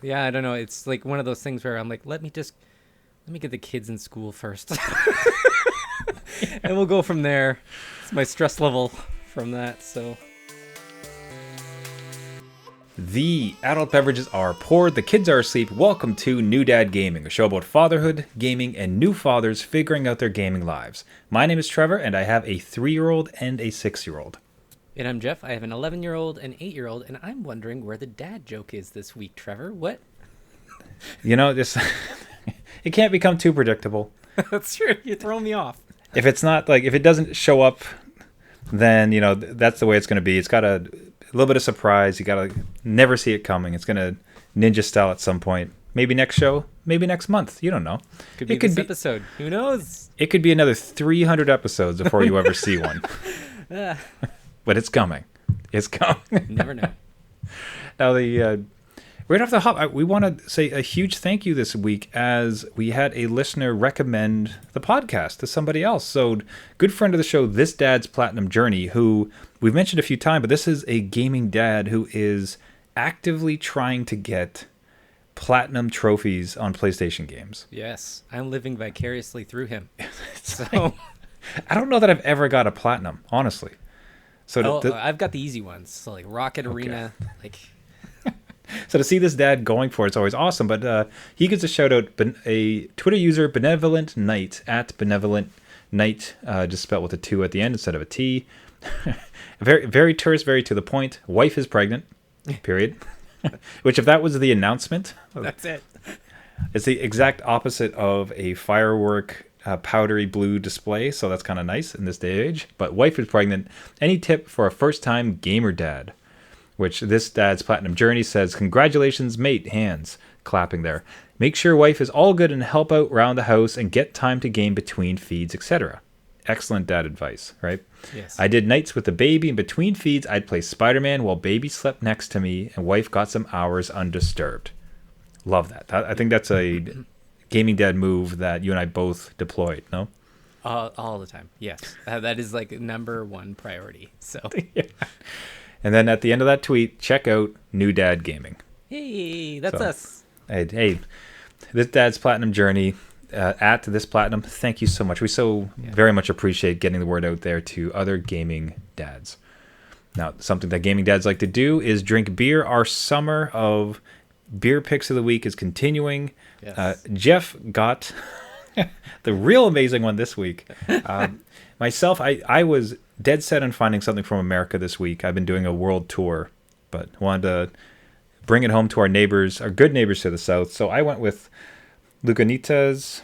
Yeah, I don't know. It's like one of those things where I'm like, let me get the kids in school first. And we'll go from there. It's my stress level from that, so. The adult beverages are poured, the kids are asleep. Welcome to New Dad Gaming, a show about fatherhood, gaming, and new fathers figuring out their gaming lives. My name is Trevor, and I have a 3-year-old and a 6-year-old. And I'm Jeff. I have an 11-year-old, an 8-year-old, and I'm wondering where the dad joke is this week, Trevor. What? You know, this it can't become too predictable. That's true. You're throwing me off. If it's not like, if it doesn't show up, then, you know, that's the way it's going to be. It's got a little bit of surprise. You got to never see it coming. It's going to ninja style at some point. Maybe next show, maybe next month. You don't know. Could be this episode. Who knows? It could be another 300 episodes before you ever see one. But it's coming. It's coming. Never know. Now, right off the hop, we want to say a huge thank you this week as we had a listener recommend the podcast to somebody else. So, good friend of the show, This Dad's Platinum Journey, who we've mentioned a few times, but this is a gaming dad who is actively trying to get platinum trophies on PlayStation games. Yes, I'm living vicariously through him. I don't know that I've ever got a platinum, honestly. So I've got the easy ones. So like Rocket Arena, like. So to see this dad going for it's always awesome. But he gets a shout out, a Twitter user, Benevolent Knight, at Benevolent Knight, just spelled with a 2 at the end instead of a T. Very, very terse, very to the point. Wife is pregnant, period. Which, if that was the announcement, that's it. It's the exact opposite of a firework powdery blue display. So that's kind of nice in this day and age. But wife is pregnant. Any tip for a first-time gamer dad? Which This Dad's Platinum Journey says, congratulations, mate, hands, clapping there. Make sure wife is all good and help out around the house and get time to game between feeds, etc. Excellent dad advice, right? Yes. I did nights with the baby. In between feeds, I'd play Spider-Man while baby slept next to me and wife got some hours undisturbed. Love that. I think that's a gaming dad move that you and I both deployed, no? All the time, yes. That is like number one priority, so... Yeah. And then at the end of that tweet, check out New Dad Gaming. Hey, that's us. Hey, This Dad's Platinum Journey, at This Platinum, thank you so much. We very much appreciate getting the word out there to other gaming dads. Now, something that gaming dads like to do is drink beer. Our summer of beer picks of the week is continuing. Yes. Jeff got the real amazing one this week. Myself, I was dead set on finding something from America this week. I've been doing a world tour, but wanted to bring it home to our neighbors, our good neighbors to the south. So I went with Lagunitas.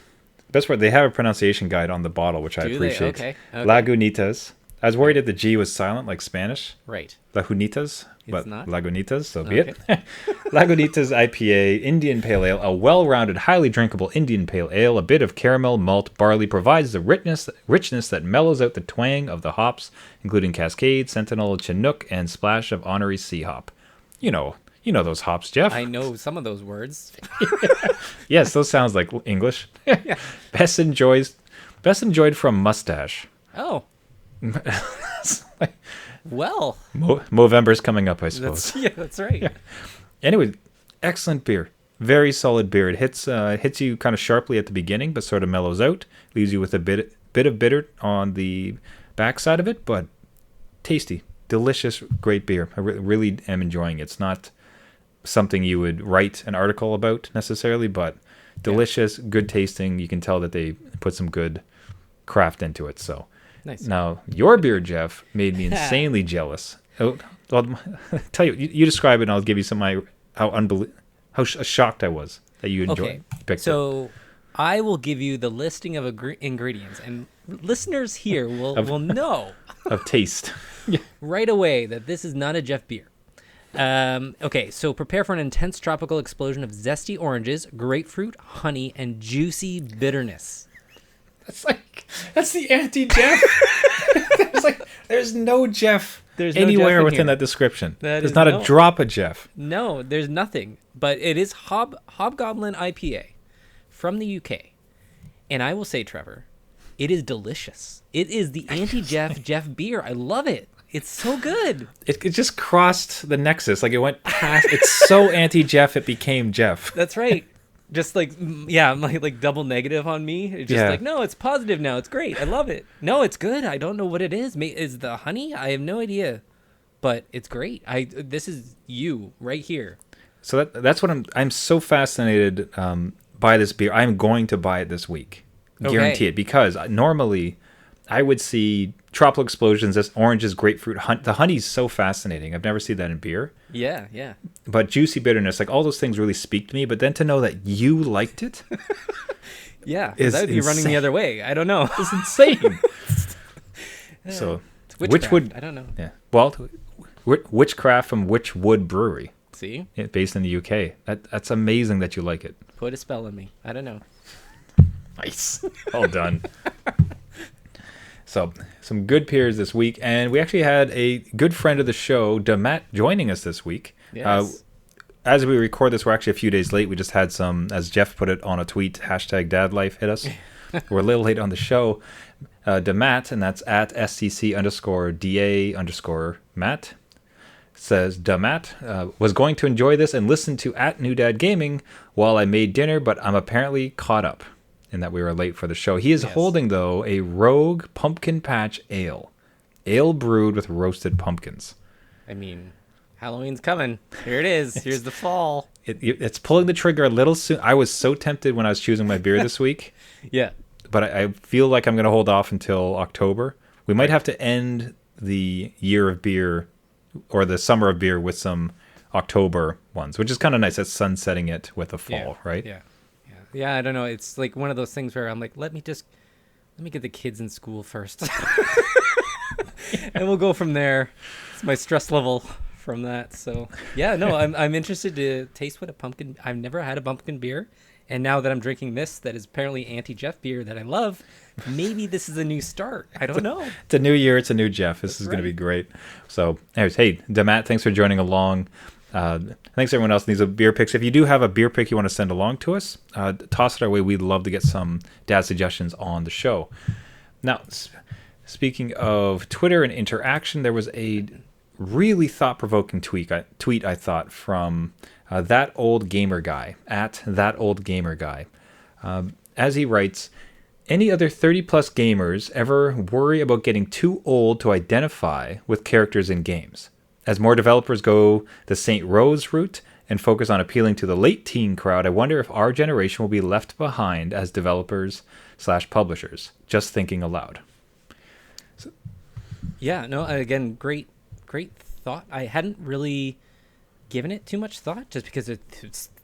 Best part, they have a pronunciation guide on the bottle, which I appreciate. Okay. Lagunitas. I was worried that the G was silent, like Spanish. Right. Lagunitas, but it's not. Lagunitas, so be it. Lagunitas IPA, Indian Pale Ale, a well-rounded, highly drinkable Indian Pale Ale. A bit of caramel, malt, barley provides the richness that mellows out the twang of the hops, including Cascade, Sentinel, Chinook, and splash of Honorary Sea Hop. You know those hops, Jeff. I know some of those words. Yes, those sounds like English. Yeah. Best enjoyed from Mustache. Oh. Well, Movember's coming up, I suppose. That's right. Yeah. Anyway, excellent beer. Very solid beer. It hits you kind of sharply at the beginning, but sort of mellows out. Leaves you with a bit of bitter on the backside of it, but tasty, delicious, great beer. I really am enjoying it. It's not something you would write an article about necessarily, but delicious, good tasting. You can tell that they put some good craft into it. So. Nice. Now, your beer, Jeff, made me insanely jealous. Oh, well, tell you describe it, and I'll give you how shocked I was that you picked it. So, I will give you the listing of ingredients, and listeners here will know of taste right away that this is not a Jeff beer. Okay, so prepare for an intense tropical explosion of zesty oranges, grapefruit, honey, and juicy bitterness. That's the anti-Jeff. There's no Jeff anywhere within that description. There's not a drop of Jeff. No, there's nothing. But it is Hobgoblin IPA from the UK. And I will say, Trevor, it is delicious. It is the anti-Jeff beer. I love it. It's so good. It just crossed the nexus. Like it went past. It's so anti-Jeff, it became Jeff. That's right. Just like, yeah, like double negative on me. It's just like, no, it's positive now. It's great. I love it. No, it's good. I don't know what it is. Is the honey? I have no idea, but it's great. This is you right here. So that's what I'm so fascinated by this beer. I'm going to buy it this week. Guarantee it, because normally I would see tropical explosions, this oranges, grapefruit, the honey's so fascinating. I've never seen that in beer. Yeah, yeah. But juicy bitterness, like all those things really speak to me. But then to know that you liked it, yeah, that would be running the other way. I don't know. It's insane. So, which would I don't know. Yeah. Well, Witchcraft from Witchwood Brewery. See, based in the UK. That's amazing that you like it. Put a spell on me. I don't know. Nice. Well done. So, some good peers this week, and we actually had a good friend of the show, Matt, joining us this week. Yes. As we record this, we're actually a few days late. We just had some, as Jeff put it on a tweet, #DadLife hit us. We're a little late on the show. Matt, and that's at SCC_DA_Matt, says, Matt was going to enjoy this and listen to @NewDadGaming while I made dinner, but I'm apparently caught up in that we were late for the show. He is holding, though, a Rogue Pumpkin Patch Ale brewed with roasted pumpkins. I mean, Halloween's coming. Here it is. Here's the fall. It's pulling the trigger a little soon. I was so tempted when I was choosing my beer this week. Yeah. But I feel like I'm going to hold off until October. We might have to end the year of beer or the summer of beer with some October ones, which is kind of nice. That's sunsetting it with the fall, right? Yeah. Yeah, I don't know. It's like one of those things where I'm like, let me get the kids in school first. And we'll go from there. It's my stress level from that. So yeah, no, I'm interested to taste what a pumpkin. I've never had a pumpkin beer, and now that I'm drinking this, that is apparently anti-Jeff beer that I love. Maybe this is a new start. I don't know. It's a new year. It's a new Jeff. This is going to be great. So, anyways, hey, Matt, thanks for joining along. Thanks everyone else in these beer picks. If you do have a beer pick you want to send along to us, toss it our way. We'd love to get some dad suggestions on the show. Now, speaking of Twitter and interaction, there was a really thought-provoking tweet I thought from That Old Gamer Guy, at That Old Gamer Guy. As he writes, any other 30-plus gamers ever worry about getting too old to identify with characters in games? As more developers go the St. Rose route and focus on appealing to the late teen crowd, I wonder if our generation will be left behind as developers/publishers. Just thinking aloud. Yeah, no, again, great thought. I hadn't really given it too much thought just because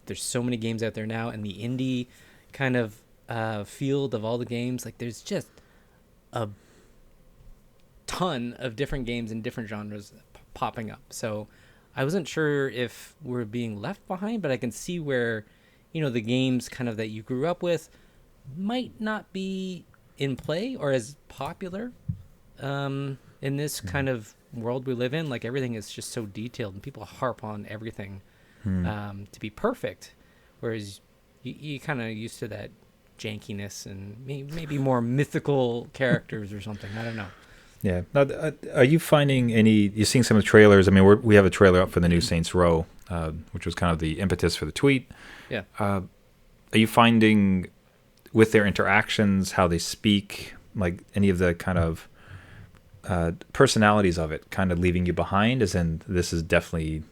there's so many games out there now, and the indie kind of field of all the games, like there's just a ton of different games in different genres popping up. So I wasn't sure if we're being left behind, but I can see where, the games kind of that you grew up with might not be in play or as popular in this kind of world we live in. Like everything is just so detailed and people harp on everything to be perfect, whereas you kind of used to that jankiness and maybe more mythical characters or something. I don't know. Yeah. Now, are you finding you're seeing some of the trailers? I mean, we have a trailer up for the new Saints Row, which was kind of the impetus for the tweet. Yeah. Are you finding with their interactions, how they speak, like any of the kind of personalities of it kind of leaving you behind, as in this is definitely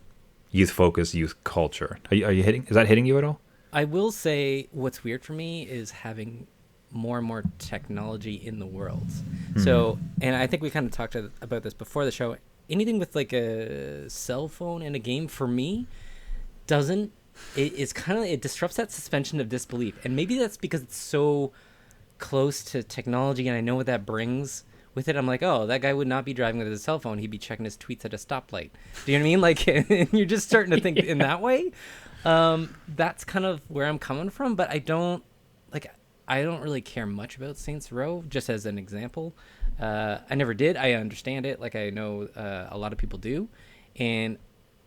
youth focused, youth culture? Is that hitting you at all? I will say what's weird for me is having more and more technology in the world. So, and I think we kind of talked about this before the show. Anything with like a cell phone in a game for me it disrupts that suspension of disbelief. And maybe that's because it's so close to technology and I know what that brings with it. I'm like, oh, that guy would not be driving with his cell phone. He'd be checking his tweets at a stoplight. Do you know what I mean? Like, you're just starting to think in that way. That's kind of where I'm coming from, but I don't really care much about Saints Row, just as an example. I never did. I understand it. Like I know a lot of people do. And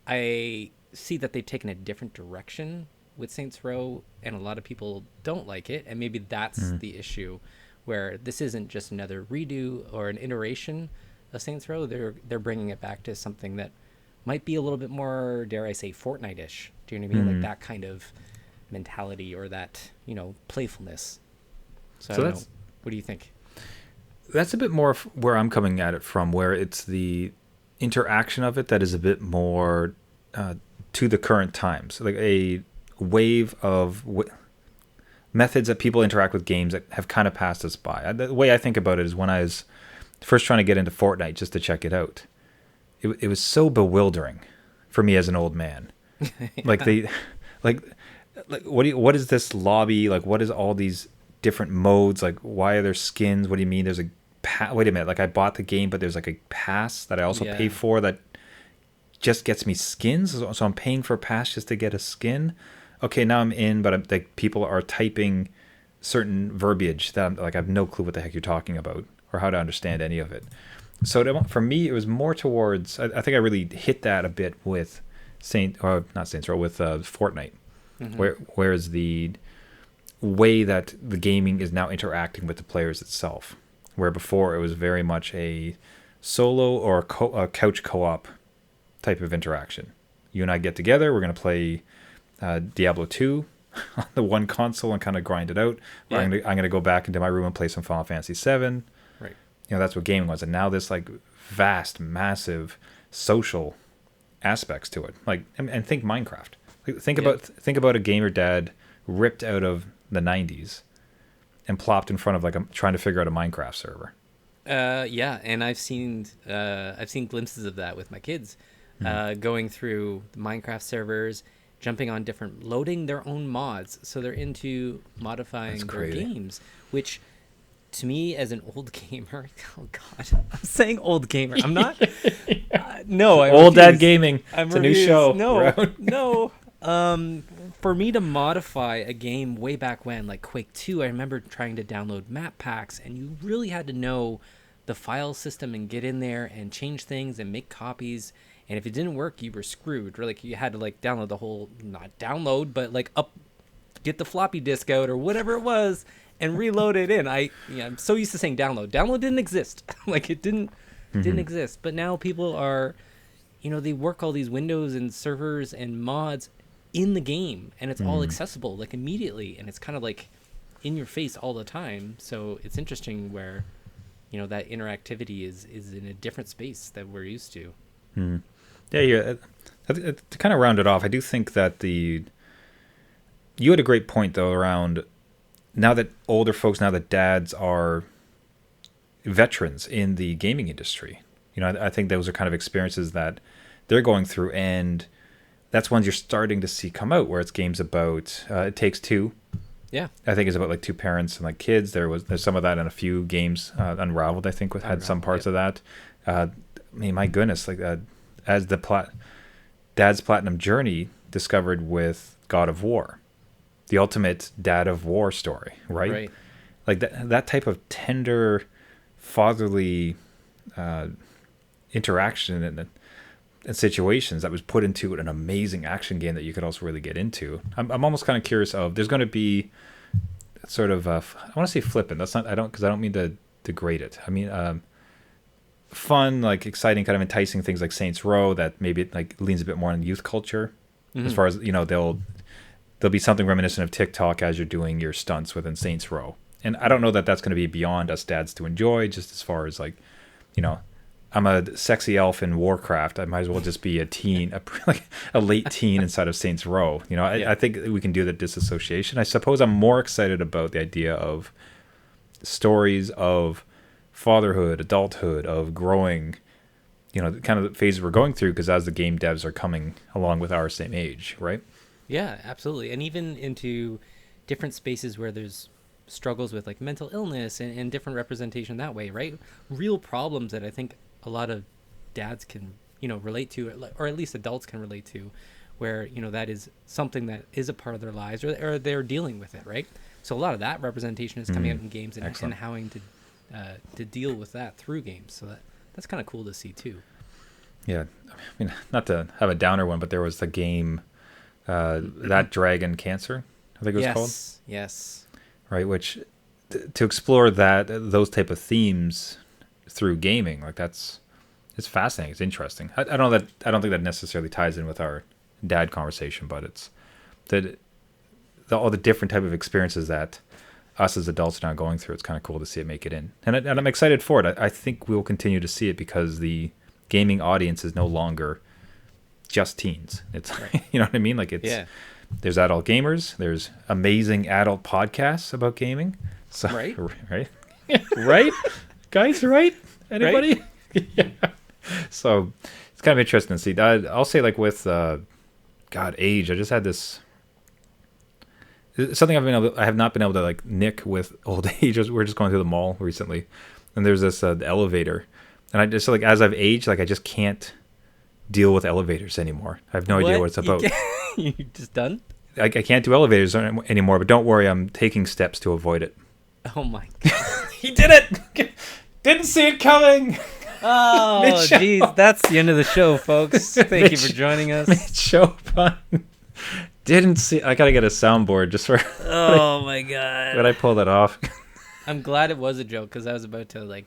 I see that they've taken a different direction with Saints Row, and a lot of people don't like it. And maybe that's the issue, where this isn't just another redo or an iteration a Saints Row, they're bringing it back to something that might be a little bit more, dare I say, Fortnite-ish. Do you know what I mean? Like that kind of mentality or that, playfulness. So I don't know. What do you think? That's a bit more where I'm coming at it from, where it's the interaction of it that is a bit more to the current times, like a wave of methods that people interact with games that have kind of passed us by. The way I think about it is when I was first trying to get into Fortnite just to check it out, it was so bewildering for me as an old man. Yeah. Like what is this lobby? Like, what is all these different modes? Like, why are there skins? What do you mean? There's a wait a minute. Like, I bought the game, but there's like a pass that I also pay for that just gets me skins. So I'm paying for a pass just to get a skin. Okay, now I'm in, but like people are typing certain verbiage that I have no clue what the heck you're talking about or how to understand any of it. So for me, it was more towards. I think I really hit that a bit with Fortnite, whereas the way that the gaming is now interacting with the players itself, where before it was very much a solo or a couch co-op type of interaction. You and I get together, we're going to play Diablo 2 on the one console and kind of grind it out. Yeah. I'm going to go back into my room and play some Final Fantasy 7. Right. That's what gaming was. And now this like vast, massive social aspects to it. Like, and think Minecraft. Think about a gamer dad ripped out of the 90s and plopped in front of trying to figure out a Minecraft server. Yeah, and I've seen glimpses of that with my kids, going through the Minecraft servers, jumping on loading their own mods. So they're into modifying their games, which to me as an old gamer, oh God, I'm saying old gamer. I'm not. No, I old dad gaming. It's a new show. No. For me to modify a game way back when, like Quake 2, I remember trying to download map packs, and you really had to know the file system and get in there and change things and make copies. And if it didn't work, you were screwed. Or like you had to download the whole, not download, but get the floppy disk out or whatever it was and reload it in. I'm so used to saying download. Download didn't exist. It didn't exist. But now people are, they work all these windows and servers and mods in the game, and it's all accessible immediately, and it's kind of in your face all the time. So it's interesting where that interactivity is in a different space that we're used to. Yeah. To kind of round it off, I do think that you had a great point though around now that older folks, now that dads are veterans in the gaming industry. I think those are kind of experiences that they're going through, and that's ones you're starting to see come out, where it's games about It Takes Two. Yeah, I think it's about two parents and kids. There's some of that in a few games. Unraveled, I think, had some parts of that. My goodness, as Dad's Platinum Journey discovered with God of War, the ultimate Dad of War story, right? Right. That type of tender, fatherly interaction and situations that was put into an amazing action game that you could also really get into. I'm almost kind of curious of, there's going to be sort of I want to say flippant. That's not, because I don't mean to degrade it. I mean fun, exciting, kind of enticing things like Saints Row that maybe it leans a bit more on youth culture, as far as there'll be something reminiscent of TikTok as you're doing your stunts within Saints Row. And I don't know that that's going to be beyond us dads to enjoy, just as far as I'm a sexy elf in Warcraft. I might as well just be a teen, a late teen inside of Saints Row. I think we can do the disassociation. I suppose I'm more excited about the idea of stories of fatherhood, adulthood, of growing, kind of the phases we're going through, because as the game devs are coming along with our same age, right? Yeah, absolutely. And even into different spaces where there's struggles with mental illness and different representation that way, right? Real problems that I think a lot of dads can relate to, or at least adults can relate to, where that is something that is a part of their lives, or they're dealing with it, right? So a lot of that representation is coming out in games, and having to deal with that through games. So that's kind of cool to see too. Yeah, I mean, not to have a downer one, but there was the game That Dragon Cancer, I think it was called. Yes. Right, which to explore those type of themes through gaming, that's it's fascinating. It's interesting. I don't know that I don't think that necessarily ties in with our dad conversation, but it's that all the different type of experiences that us as adults are now going through. It's kind of cool to see it make it in, and I'm excited for it. I think we'll continue to see it because the gaming audience is no longer just teens. It's Right. you know what I mean. Like it's there's adult gamers. There's amazing adult podcasts about gaming. So Right. right, right, guys, right? Anybody? Yeah. So it's kind of interesting to see. I'll say like with age. I just had this. It's something I have not been able to like nick with old age. We're just going through the mall recently, and there's this elevator, and I just like as I've aged, like I just can't deal with elevators anymore. I have no idea what it's about. You just done? I can't do elevators anymore. But don't worry, I'm taking steps to avoid it. Oh my god. He did it! Didn't see it coming. Oh, Mid-show. jeez. That's the end of the show, folks. Thank you for joining us. Show fun. Didn't see. I gotta get a soundboard just for Oh my god. when I pull that off. I'm glad it was a joke because I was about to like.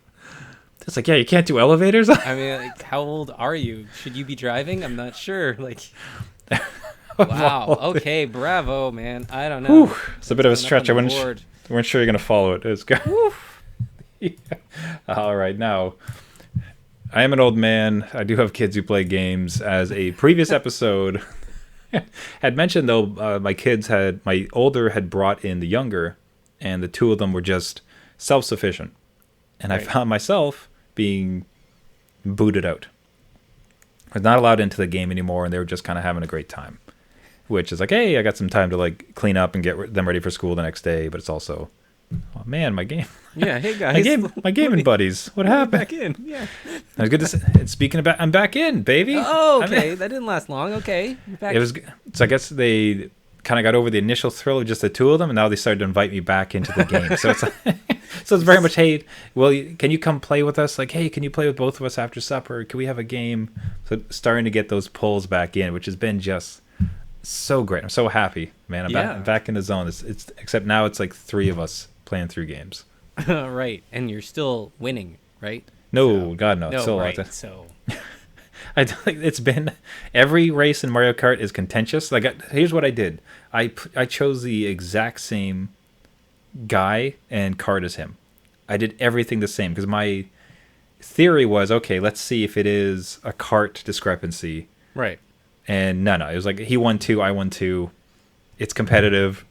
It's like, yeah, you can't do elevators. I mean, like, how old are you? Should you be driving? I'm not sure. Like, wow. Okay, bravo, man. I don't know. Whew, it's a bit of a stretch. I weren't sure you're gonna follow it. It's good. Yeah. All right, now I am an old man. I do have kids who play games. As a previous episode had mentioned, though, my older had brought in the younger, and the two of them were just self-sufficient, and Right. I found myself being booted out. I was not allowed into the game anymore, and they were just kind of having a great time, which is like, hey, I got some time to like clean up and get them ready for school the next day. But it's also, oh man, my game. Yeah, hey guys. My gaming buddies. What happened? Back in. Yeah. It was good to see. And speaking about, I'm back in, baby. Oh, I'm okay. in. That didn't last long. Okay. You're back. It was. So I guess they kind of got over the initial thrill of just the two of them, and now they started to invite me back into the game. So it's so it's very much, hey, well, can you come play with us? Like, hey, can you play with both of us after supper? Can we have a game? So starting to get those pulls back in, which has been just so great. I'm so happy, man. I'm back in the zone. It's except now it's like three of us playing through games. Right. And you're still winning, right? No, God, no. It's No, still right. lots of- So. I don't think it's been every race in Mario Kart is contentious. Like, here's what I did. I chose the exact same guy and card as him. I did everything the same because my theory was, okay, let's see if it is a cart discrepancy. Right. And no, it was like he won two, I won two. It's competitive.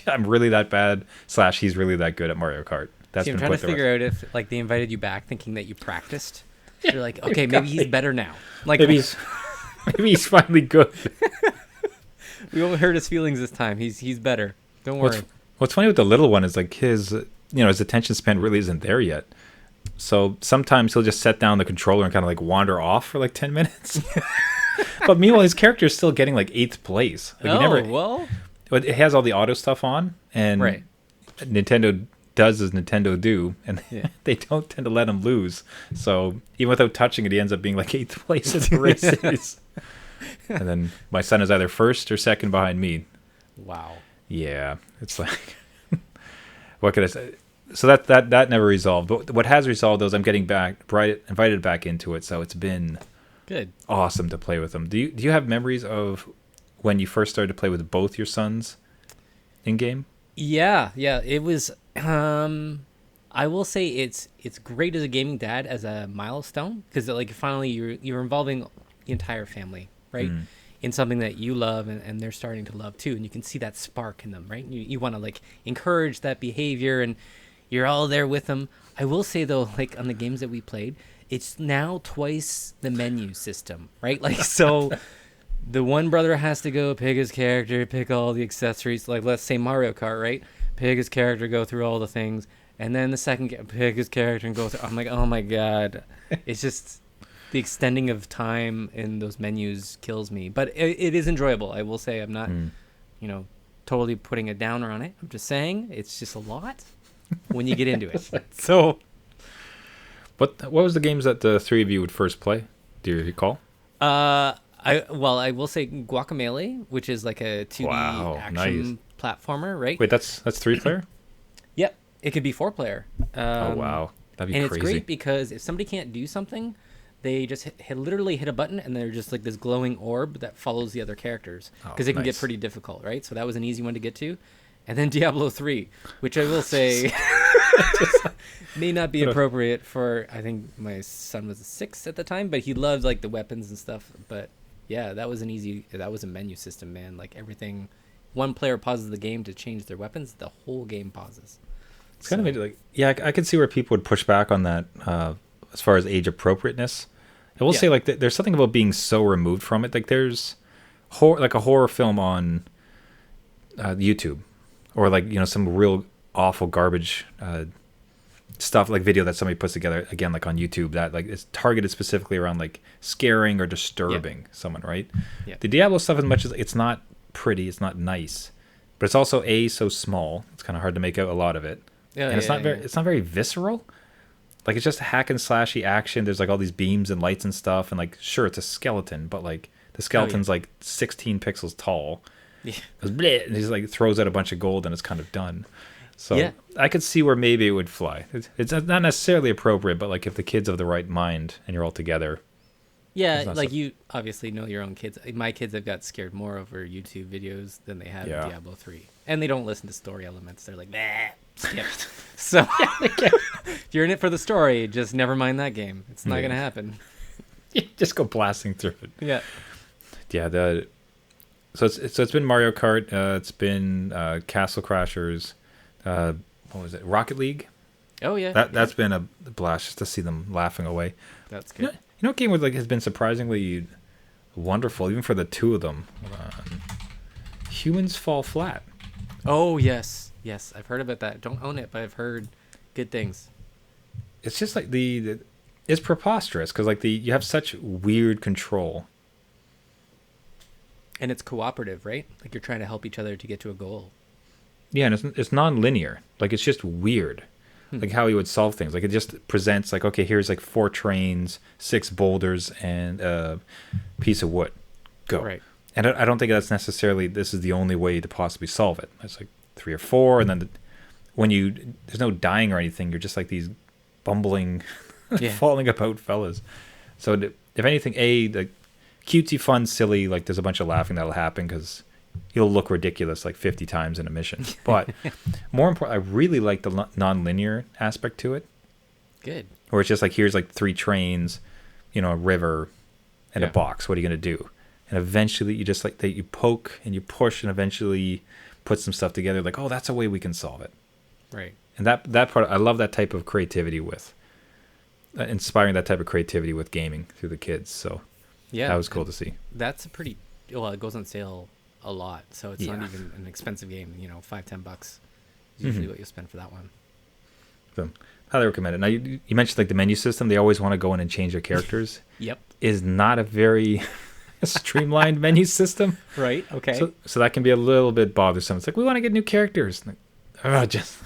I'm really that bad. / he's really that good at Mario Kart. That's See, I'm been trying put to the figure rest. out if like they invited you back thinking that you practiced. You're like, okay, maybe he's better now. Like maybe he's finally good. we won't hurt his feelings this time. He's better. Don't worry. What's funny with the little one is like his attention span really isn't there yet. So sometimes he'll just set down the controller and kind of like wander off for like 10 minutes. But meanwhile, his character is still getting like 8th place. Like Well, but it has all the auto stuff on, and right. Nintendo does as Nintendo do, and Yeah. they don't tend to let him lose. So even without touching it, he ends up being like 8th place in the races. And then my son is either first or second behind me. Wow. Yeah, it's like, what could I say? So that never resolved. But what has resolved, though, is I'm getting invited back into it. So it's been Good. awesome to play with them. Do you have memories of when you first started to play with both your sons in game? Yeah. It was. I will say it's great as a gaming dad as a milestone because like finally you're involving the entire family, right? In something that you love and they're starting to love too, and you can see that spark in them, right? You want to like encourage that behavior, and you're all there with them. I will say though, like on the games that we played, it's now twice the menu system, right? Like so. The one brother has to go pick his character, pick all the accessories, like let's say Mario Kart, right? Pick his character, go through all the things, and then the second pick his character and go through. I'm like, oh my god, it's just the extending of time in those menus kills me. But it is enjoyable. I will say I'm not, totally putting a downer on it. I'm just saying it's just a lot when you get into it. So, what was the games that the three of you would first play? Do you recall? I will say Guacamelee, which is like a 2D action platformer, right? Wait, that's 3-player? Yep, it could be 4-player. Oh wow, that'd be and crazy. it's great because if somebody can't do something, they just literally hit a button, and they're just like this glowing orb that follows the other characters, because it can get pretty difficult, right? So that was an easy one to get to. And then Diablo 3, which I will say may not be appropriate for, I think my son was 6 at the time, but he loved like the weapons and stuff. But yeah, that was a menu system, man. Like everything, one player pauses the game to change their weapons, the whole game pauses. It's kind of like, yeah, I could see where people would push back on that as far as age appropriateness. I will say, like, there's something about being so removed from it. Like, there's like a horror film on YouTube, or like, you know, some real awful garbage stuff, like video that somebody puts together, again, like on YouTube, that like is targeted specifically around like scaring or disturbing someone, right? Yeah. The Diablo stuff, as much as it's not pretty, it's not nice, but it's also so small. It's kind of hard to make out a lot of it, and it's not very visceral. Like, it's just hack and slashy action. There's like all these beams and lights and stuff, and like, sure, it's a skeleton, but like the skeleton's like 16 pixels tall. Yeah. And he like throws out a bunch of gold, and it's kind of done. So I could see where maybe it would fly. It's not necessarily appropriate, but like if the kid's of the right mind and you're all together. Yeah, like you obviously know your own kids. My kids have got scared more over YouTube videos than they have Diablo 3. And they don't listen to story elements. They're like, nah, skip. So if you're in it for the story, just never mind that game. It's not going to happen. Just go blasting through it. Yeah. Yeah, so it's been Mario Kart, it's been Castle Crashers, what was it, Rocket League? Oh yeah. That's been a blast just to see them laughing away. That's good. You know what game with like has been surprisingly wonderful, even for the two of them? Humans Fall Flat. Oh yes, I've heard about that. Don't own it, but I've heard good things. It's just like it's preposterous because like you have such weird control. And it's cooperative, right? Like you're trying to help each other to get to a goal. Yeah, and it's non-linear. Like, it's just weird. Like how he would solve things. Like, it just presents like, okay, here's like 4 trains, 6 boulders, and a piece of wood. Go. Right. And I don't think that's necessarily, this is the only way to possibly solve it. It's like 3 or 4, and then there's no dying or anything. You're just like these bumbling, falling about fellas. So if anything, the cutesy, fun, silly, like there's a bunch of laughing that'll happen because you'll look ridiculous like 50 times in a mission. But more important, I really like the non-linear aspect to it. Good. Where it's just like, here's like 3 trains, you know, a river, and a box. What are you going to do? And eventually you just like that, you poke and you push and eventually put some stuff together. Like, oh, that's a way we can solve it. Right. And that part, I love that type of creativity with, inspiring that type of creativity with gaming through the kids. So yeah, that was cool to see. That's it goes on sale a lot, so it's not even an expensive game. You know, $5-10 is usually what you spend for that one. So highly recommend it. Now you mentioned like the menu system. They always want to go in and change their characters. Yep. Is not a very streamlined menu system. Right. Okay. So that can be a little bit bothersome. It's like, we want to get new characters. Like, just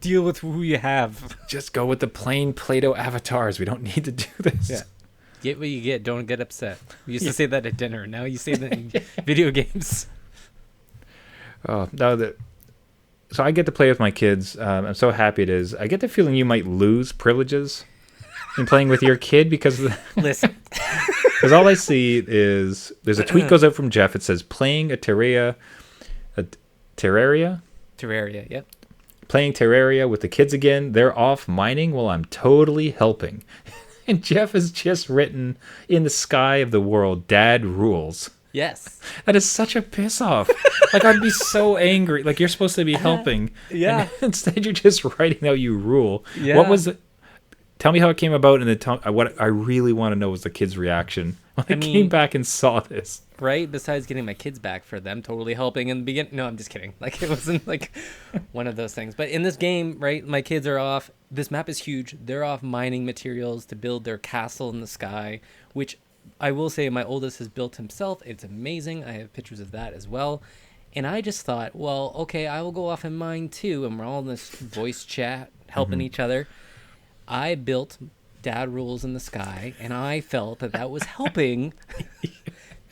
deal with who you have. Just go with the plain Play-Doh avatars. We don't need to do this. Yeah. Get what you get. Don't get upset. We used to say that at dinner. Now you say that in video games. Oh, so I get to play with my kids. I'm so happy it is. I get the feeling you might lose privileges in playing with your kid because listen, because all I see is there's a tweet goes out from Jeff. It says playing a Terraria. Yep. Playing Terraria with the kids again. They're off mining while I'm totally helping. And Jeff has just written in the sky of the world, Dad rules. Yes. That is such a piss off. Like, I'd be so angry. Like, you're supposed to be helping. Yeah. And instead, you're just writing out you rule. Yeah. What was it? Tell me how it came about. And what I really want to know was the kids' reaction when I came back and saw this. Right? Besides getting my kids back for them totally helping in the beginning. No, I'm just kidding. Like, it wasn't like one of those things. But in this game, right, my kids are off. This map is huge. They're off mining materials to build their castle in the sky, which I will say my oldest has built himself. It's amazing. I have pictures of that as well. And I just thought, well, okay, I will go off and mine too. And we're all in this voice chat, helping each other. I built Dad rules in the sky, and I felt that was helping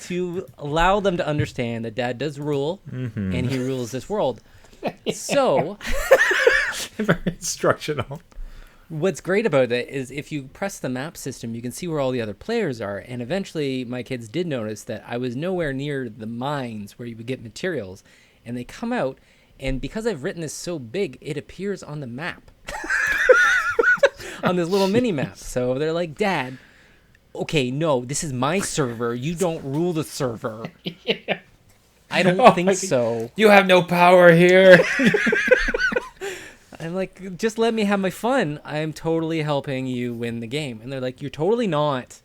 to allow them to understand that Dad does rule, and he rules this world. So very instructional. What's great about it is if you press the map system, you can see where all the other players are. And eventually, my kids did notice that I was nowhere near the mines where you would get materials. And they come out, and because I've written this so big, it appears on the map. On this little mini map. So they're like, Dad, okay, no, this is my server. You don't rule the server. Yeah. I don't think so. You have no power here. I'm like, just let me have my fun. I'm totally helping you win the game. And they're like, you're totally not.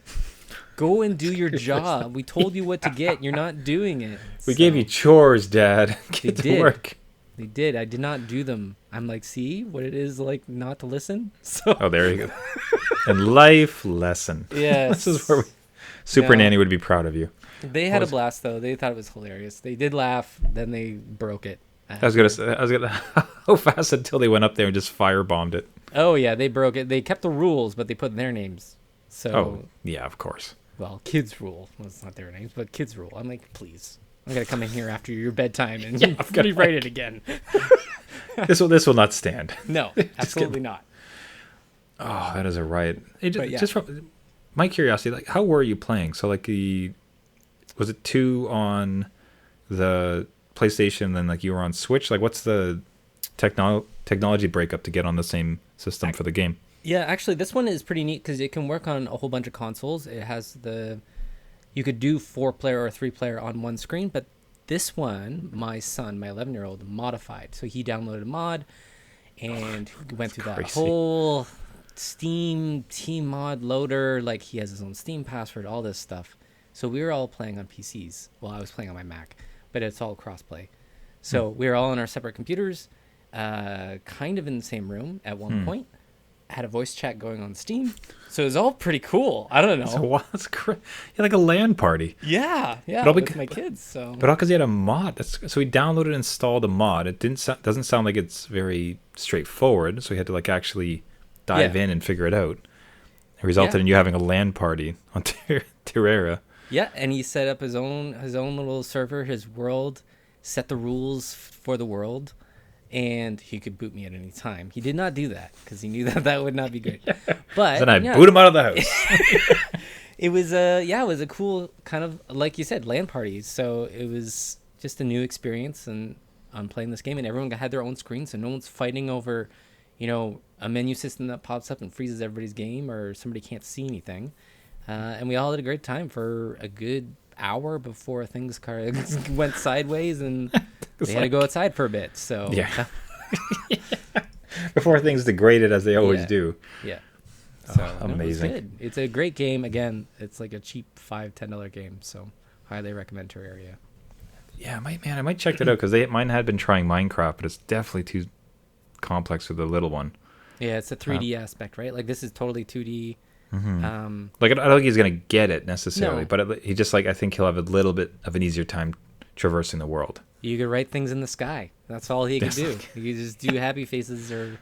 Go and do your job. We told you what to get. You're not doing it. We gave you chores, Dad. Get to work. They did. I did not do them. I'm like, see what it is like not to listen? So. Oh, there you go. And life lesson. Yes. This is where Super Nanny would be proud of you. They had a blast, though. They thought it was hilarious. They did laugh. Then they broke it. I was gonna how fast until they went up there and just firebombed it. Oh yeah, they broke it. They kept the rules, but they put their names. So yeah, of course. Well, kids rule. Well, it's not their names, but kids rule. I'm like, please, I'm gonna come in here after your bedtime and rewrite it again. This will not stand. No, absolutely not. Oh, that is a riot. Just from my curiosity, like, how were you playing? So, like, was it 2 on the PlayStation, then like you were on Switch? Like, what's the technology breakup to get on the same system for the game? Yeah, actually, this one is pretty neat because it can work on a whole bunch of consoles. It has you could do 4-player or 3-player on one screen, but this one, my son, my 11-year-old, modified. So he downloaded a mod and went through that whole Steam team mod loader. Like, he has his own Steam password, all this stuff. So we were all playing on PCs. Well, I was playing on my Mac, but it's all crossplay. So we were all on our separate computers, kind of in the same room at one point. Had a voice chat going on Steam. So it was all pretty cool. I don't know. So that's you're like a LAN party. Yeah, with my kids. So, but all because he had a mod. So he downloaded and installed a mod. It doesn't sound like it's very straightforward. So he had to like actually dive in and figure it out. It resulted in you having a LAN party on Terraria. Yeah, and he set up his own little server, his world, set the rules for the world, and he could boot me at any time. He did not do that because he knew that would not be good. But then I'd boot him out of the house. It was a cool kind of, like you said, LAN parties. So it was just a new experience and on playing this game, and everyone had their own screen, so no one's fighting over, a menu system that pops up and freezes everybody's game, or somebody can't see anything. And we all had a great time for a good hour before things kind of went sideways, and they had to go outside for a bit. So before things degraded as they always do. Yeah. So amazing. It it's a great game. Again, it's like a cheap $5-10 game. So highly recommend Terraria. Yeah, I might check that out because mine had been trying Minecraft, but it's definitely too complex for the little one. Yeah, it's a 3D aspect, right? Like, this is totally 2D. Mm-hmm. Like, I don't think he's gonna get it necessarily, but he just, like, I think he'll have a little bit of an easier time traversing the world. You could write things in the sky. That's all he could do. He could just do happy faces or,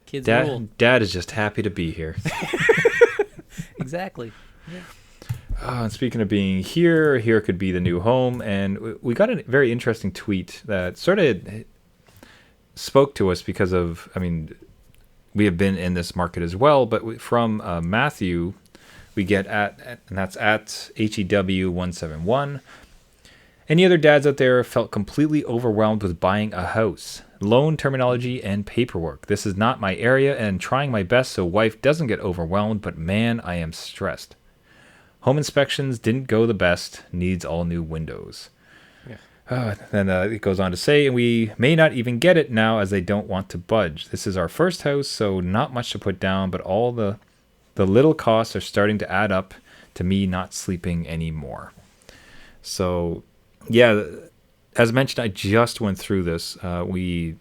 kids rule. Dad is just happy to be here. Exactly. Yeah. And speaking of being here could be the new home, and we got a very interesting tweet that sort of spoke to us because of, we have been in this market as well, but from Matthew, we get and that's at HEW171. Any other dads out there felt completely overwhelmed with buying a house? Loan terminology and paperwork. This is not my area, and trying my best so wife doesn't get overwhelmed, but man, I am stressed. Home inspections didn't go the best. Needs all new windows. Yeah. Then it goes on to say, and we may not even get it now as they don't want to budge. This is our first house, so not much to put down, but all the little costs are starting to add up to me not sleeping anymore. So, yeah, as mentioned, I just went through this. We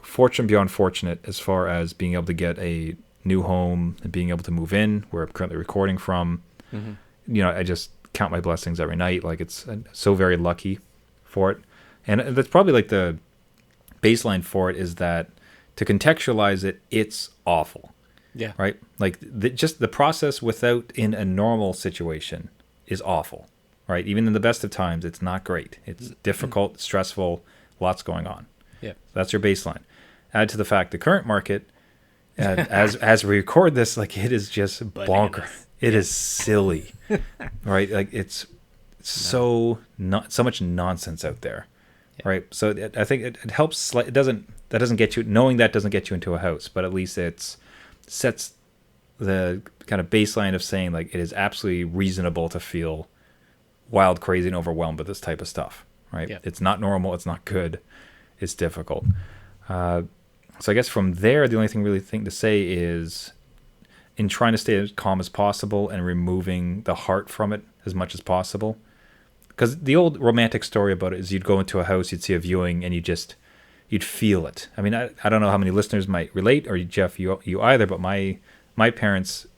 fortunate beyond fortunate as far as being able to get a new home and being able to move in where I'm currently recording from. Mm-hmm. I just count my blessings every night. Like, it's so very lucky for it. And that's probably like the baseline for it is that to contextualize it, it's awful. Yeah. Right? Like, just the process in a normal situation is awful. Right? Even in the best of times, it's not great. It's difficult, stressful, lots going on. Yeah. So that's your baseline. Add to the fact the current market, as we record this, like it is just bonkers. Bananas. It is silly, right? Like it's so not so much nonsense out there, right? So I think it helps. It doesn't get you, knowing that doesn't get you into a house, but at least it sets the kind of baseline of saying like it is absolutely reasonable to feel wild, crazy, and overwhelmed with this type of stuff, right? Yeah. It's not normal. It's not good. It's difficult. So I guess from there, the only thing to say is, in trying to stay as calm as possible and removing the heart from it as much as possible. Because the old romantic story about it is you'd go into a house, you'd see a viewing, and you'd feel it. I mean, I don't know how many listeners might relate, or Jeff, you either, but my parents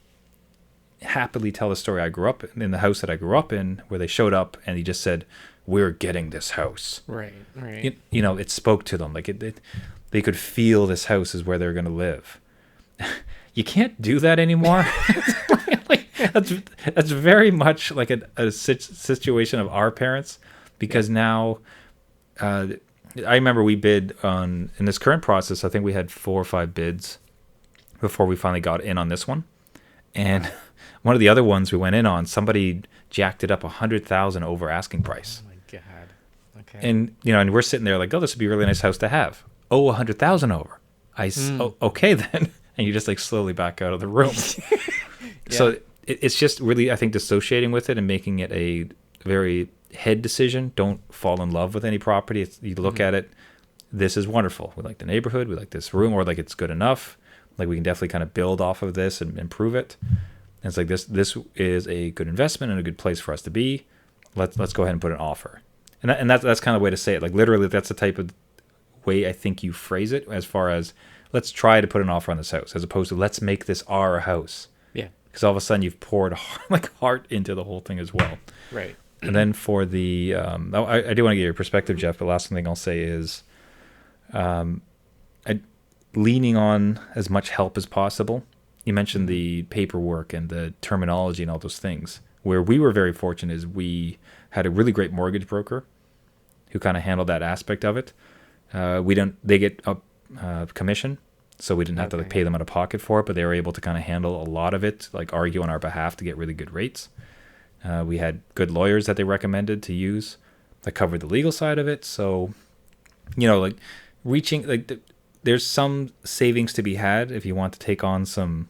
happily tell the story I grew up in the house that I grew up in, where they showed up and he just said, "We're getting this house." Right. You know, it spoke to them. Like they could feel this house is where they're going to live. You can't do that anymore. That's very much like a situation of our parents, because now I remember we bid on, in this current process, I think we had 4 or 5 bids before we finally got in on this one. And one of the other ones we went in on, somebody jacked it up 100,000 over asking price. Oh my God. Okay. And and we're sitting there like, oh, this would be a really nice house to have. Oh, 100,000 over. Oh, okay then. And you just like slowly back out of the room. So it's just really, I think, dissociating with it and making it a very head decision. Don't fall in love with any property. You look at it, this is wonderful. We like the neighborhood. We like this room, or like it's good enough. Like we can definitely kind of build off of this and improve it. And it's like this is a good investment and a good place for us to be. Let's go ahead and put an offer. And that's kind of the way to say it. Like literally, that's the type of way I think you phrase it, as far as let's try to put an offer on this house, as opposed to let's make this our house. Yeah. Because all of a sudden you've poured heart into the whole thing as well. Right. And then for the, I do want to get your perspective, Jeff, but the last thing I'll say is leaning on as much help as possible. You mentioned the paperwork and the terminology and all those things. Where we were very fortunate is we had a really great mortgage broker who kind of handled that aspect of it. They get a commission, so we didn't have to pay them out of pocket for it, but they were able to kind of handle a lot of it, like argue on our behalf to get really good rates. We had good lawyers that they recommended to use that covered the legal side of it. So, like reaching, like there's some savings to be had if you want to take on some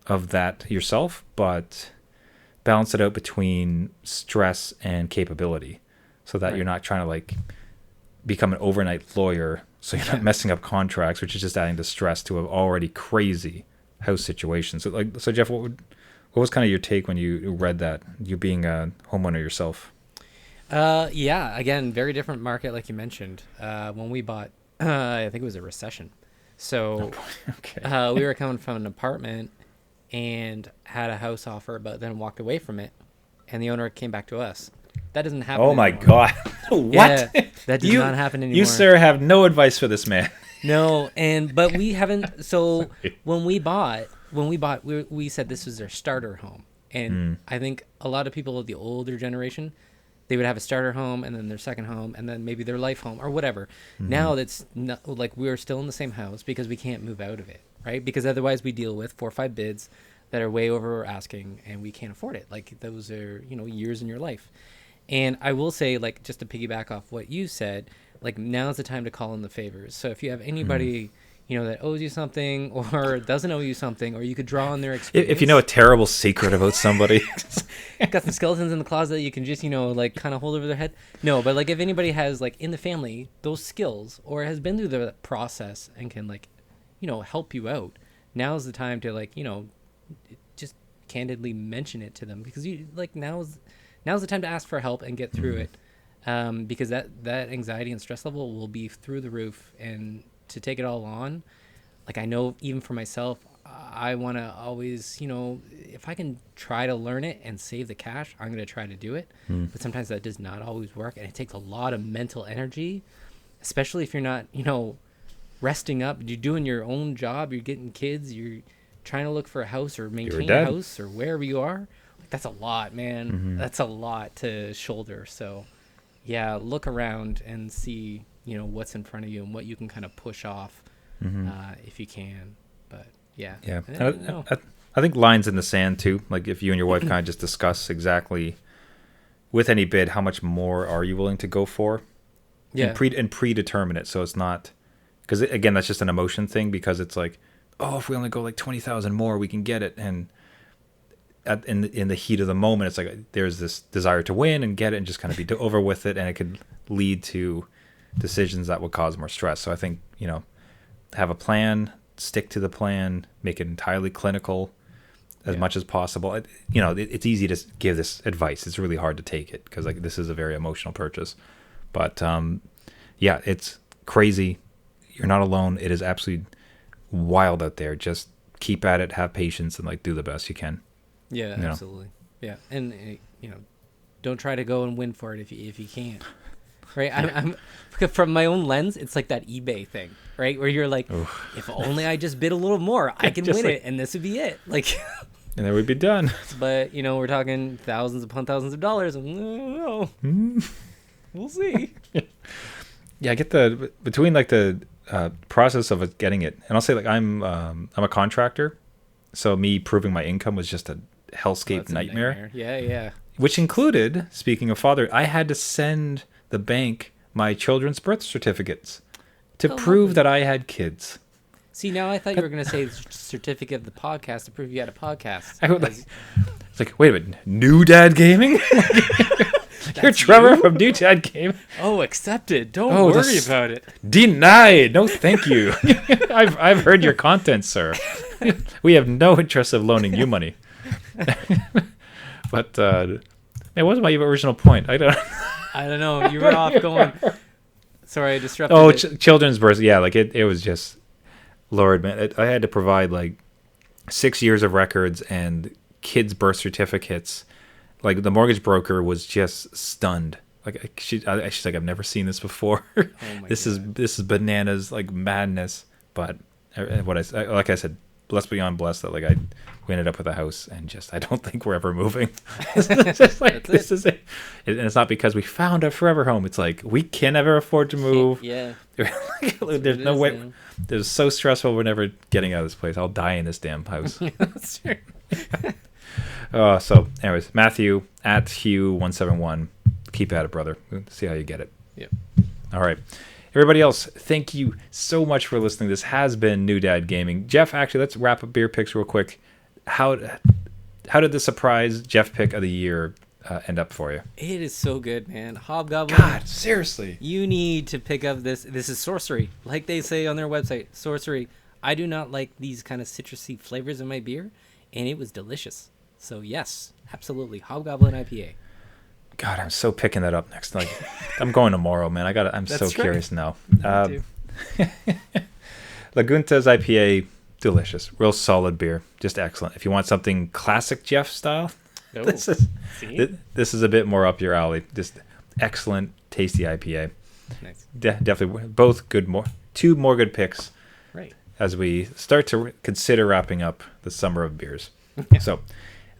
of that yourself, but balance it out between stress and capability, so that you're not trying to like become an overnight lawyer, so you're not messing up contracts, which is just adding the stress to an already crazy house situation. So Jeff, what was kind of your take when you read that, you being a homeowner yourself? Yeah, again, very different market, like you mentioned. When we bought, I think it was a recession, so we were coming from an apartment and had a house offer, but then walked away from it, and the owner came back to us. That doesn't happen anymore. My God. What? Yeah, that does not happen anymore. You, sir, have no advice for this man. No, but we haven't. So when we bought, we said this was their starter home, and I think a lot of people of the older generation, they would have a starter home and then their second home and then maybe their life home or whatever. Now that's not, like, we're still in the same house because we can't move out of it, right? Because otherwise we deal with 4 or 5 bids that are way over asking, and we can't afford it. Like, those are, years in your life. And I will say, like, just to piggyback off what you said, like, now's the time to call in the favors. So if you have anybody, that owes you something or doesn't owe you something, or you could draw on their experience. If you know a terrible secret about somebody. Got some skeletons in the closet that you can just, like, kind of hold over their head. No, but, like, if anybody has, like, in the family those skills or has been through the process and can, like, help you out, now's the time to, like, just candidly mention it to them, because now's the time to ask for help and get through it, because that anxiety and stress level will be through the roof. And to take it all on, like, I know even for myself, I want to always, if I can try to learn it and save the cash, I'm going to try to do it. But sometimes that does not always work, and it takes a lot of mental energy, especially if you're not, resting up. You're doing your own job, you're getting kids, you're trying to look for a house or maintain a house or wherever you are. That's a lot, man. That's a lot to shoulder. So yeah, look around and see, what's in front of you and what you can kind of push off, if you can. But yeah. Yeah. I don't know. I think lines in the sand too. Like if you and your wife kind of just discuss exactly with any bid, how much more are you willing to go for? Yeah. And predetermine it. So it's not, because again, that's just an emotion thing, because it's like, oh, if we only go like 20,000 more, we can get it. And in the heat of the moment, it's like there's this desire to win and get it and just kind of be over with it. And it could lead to decisions that would cause more stress. So I think, have a plan, stick to the plan, make it entirely clinical as much as possible. It's easy to give this advice. It's really hard to take it because like this is a very emotional purchase. But it's crazy. You're not alone. It is absolutely wild out there. Just keep at it, have patience, and like do the best you can. Yeah, absolutely. Yeah, and don't try to go and win for it if you can't. Right? I'm from my own lens. It's like that eBay thing, right? Where you're like, oof, if only I just bid a little more, I can win it, and this would be it. Like, and then we'd be done. But we're talking thousands upon thousands of dollars. And I don't know. We'll see. Yeah, I get between like the process of getting it, and I'll say like I'm a contractor, so me proving my income was just a hellscape nightmare. Yeah. Which included, speaking of father, I had to send the bank my children's birth certificates to prove that I had kids. See, now I thought you were going to say certificate of the podcast to prove you had a podcast. It's like, wait a minute, New Dad Gaming? You're Trevor from New Dad Gaming? Oh, accepted. Don't worry about it. Denied. No, thank you. I've heard your content, sir. We have no interest of loaning you money. But it wasn't my original point. I don't know. You were off going. Sorry, I disrupted. Oh, children's birth. Yeah, like it was just, Lord, man. I had to provide like 6 years of records and kids' birth certificates. Like the mortgage broker was just stunned. Like she's like, I've never seen this before. This is bananas, like madness. But like I said, blessed beyond blessed that like we ended up with a house, and I don't think we're ever moving. It's just like this is it. And it's not because we found a forever home. It's like we can never afford to move. Yeah. There's no way. Man. It's so stressful. We're never getting out of this place. I'll die in this damn house. That's true. So anyways, Matthew at Hugh171. Keep at it, brother. See how you get it. Yep. All right. Everybody else, thank you so much for listening. This has been New Dad Gaming. Jeff, actually, let's wrap up beer picks real quick. How did the surprise Jeff pick of the year end up for you? It is so good, man. Hobgoblin. God, seriously. You need to pick up this. This is sorcery. Like they say on their website, sorcery. I do not like these kind of citrusy flavors in my beer, and it was delicious. So, yes, absolutely. Hobgoblin IPA. God, I'm so picking that up next. Like, I'm going tomorrow, man. I'm so curious now. Lagunta's IPA, delicious, real solid beer, just excellent. If you want something classic Jeff style, this is a bit more up your alley. Just excellent, tasty IPA. Nice. Definitely both good. Two more good picks. Right. As we start to consider wrapping up the summer of beers. So.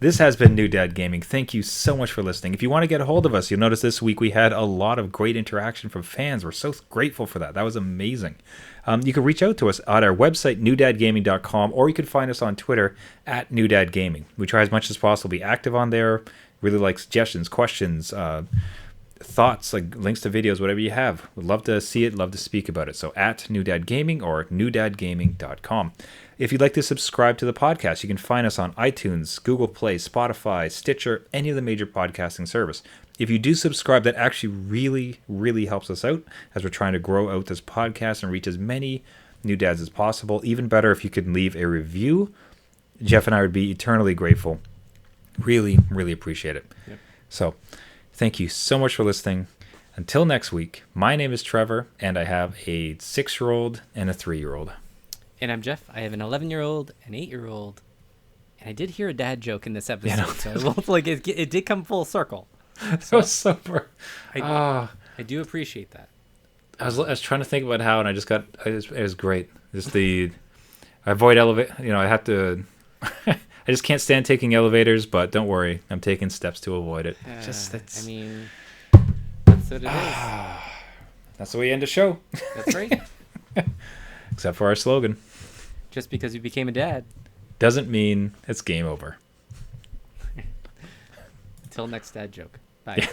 This has been New Dad Gaming. Thank you so much for listening. If you want to get a hold of us, you'll notice this week we had a lot of great interaction from fans. We're so grateful for that. That was amazing. You can reach out to us at our website, newdadgaming.com, or you can find us on Twitter at newdadgaming. We try as much as possible to be active on there. Really like suggestions, questions, thoughts, like links to videos, whatever you have. We'd love to see it, love to speak about it. So at newdadgaming or newdadgaming.com. If you'd like to subscribe to the podcast, you can find us on iTunes, Google Play, Spotify, Stitcher, any of the major podcasting service. If you do subscribe, that actually really, really helps us out as we're trying to grow out this podcast and reach as many new dads as possible. Even better if you could leave a review. Jeff and I would be eternally grateful. Really, really appreciate it. Yep. So thank you so much for listening. Until next week, my name is Trevor, and I have a 6-year-old and a 3-year-old. And I'm Jeff. I have an 11-year-old, an 8-year-old, and I did hear a dad joke in this episode, so like it did come full circle. So was super. I do appreciate that. I was trying to think about how, and I just got it was great. Just I avoid elevator. I have to. I just can't stand taking elevators, but don't worry, I'm taking steps to avoid it. That's what it is. That's the way we end the show. That's right. Except for our slogan. just because you became a dad. Doesn't mean it's game over. Until next dad joke. Bye.